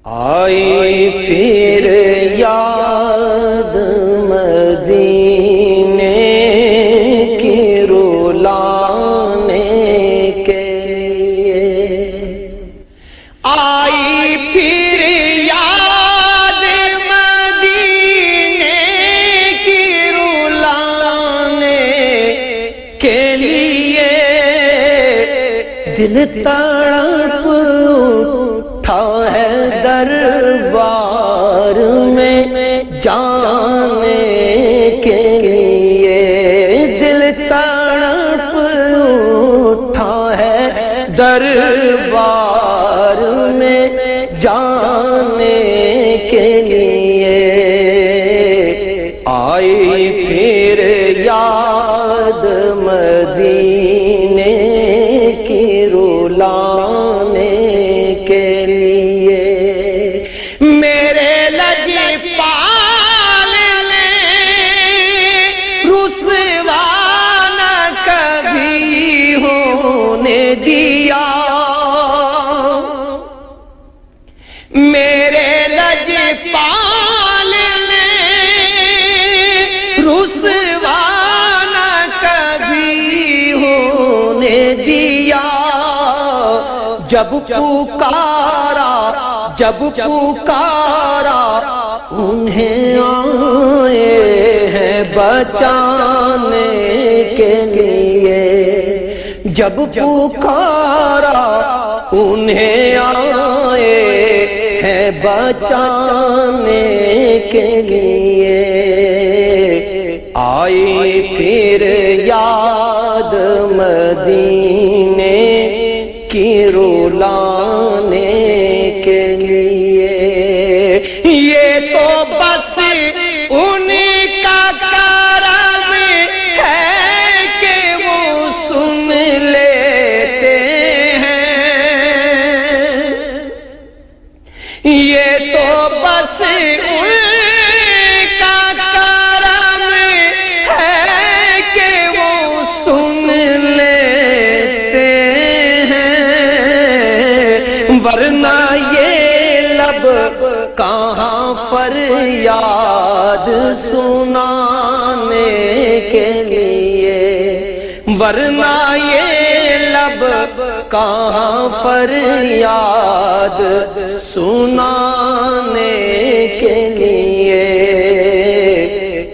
آئی پھر یاد مدینے کی رلانے کے لیے، آئی پھر یاد مدینے کی رلانے کے لیے، دل تڑپ اٹھا ہے دربار میں جانے کے لیے، دل تڑپ اٹھا ہے دربار میں جانے کے لیے، آئی پھر یاد مدینے کی رلانے کے لیے، میرے لجپال نے رسوا نہ کبھی ہونے دیا، میرے لجپال نے رسوا نہ کبھی ہونے دیا، جب پکارا انہیں آئے ہیں بچانے کے لیے، جب پکارا انہیں آئے ہیں بچانے کے لیے، آئی پھر یاد مدینے کی رلانے کے لیے، یہ تو بس ان کا کرم ہے کہ وہ سن لیتے ہیں، یہ تو بس ان کا کرم ہے کہ وہ سن لیتے ہیں، ورنہ یہ لب کہاں فریاد سنانے کے لیے، ورنہ یہ لب کہاں فریاد سنانے کے لیے،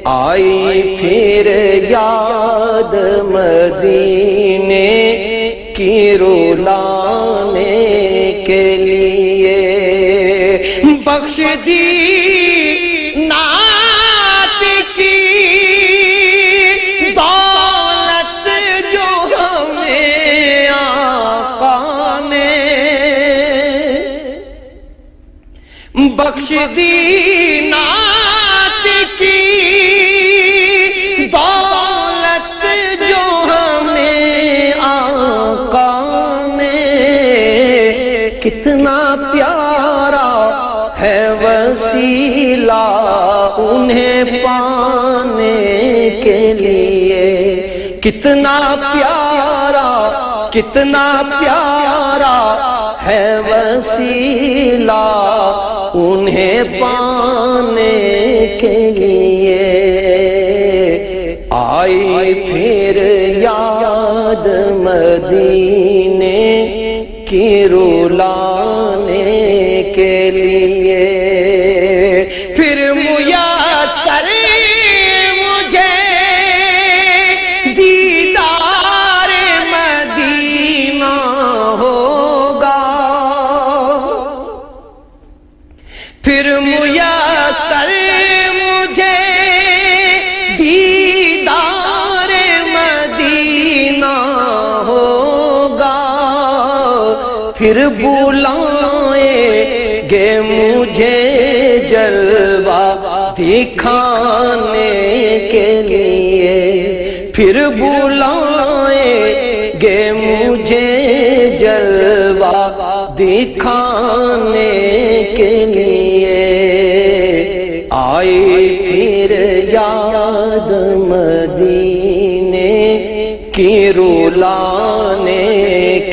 آئی پھر یاد مدینے کی رلانے کے لیے، بخش دی نعت کی دولت جو ہمیں آقا نے، بخش دی نعت کی دولت جو ہمیں آقا نے، کتنا پیارا ہے وسیلہ انہیں پانے کے لیے، کتنا پیارا ہے وسیلہ انہیں پانے کے لیے، آئی پھر یاد مدینے کی رلانے کے لیے، پھر میسر مجھے دیدار مدینہ ہوگا، پھر میسر مجھے دیدار مدینہ ہوگا، پھر بلائیں گے مجھے جلوہ دکھانے کے لیے، پھر بلائیں گے مجھے جلوہ دکھانے کے لیے، آئی پھر یاد مدینے کی رلانے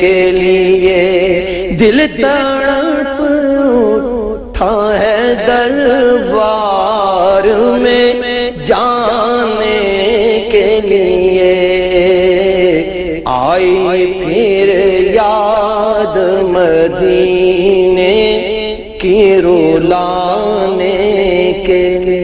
کے لیے، دل تڑپ اٹھا ہے دربار میں جانے کے لیے، آئی پھر یاد مدینے کی رلانے کے لیے۔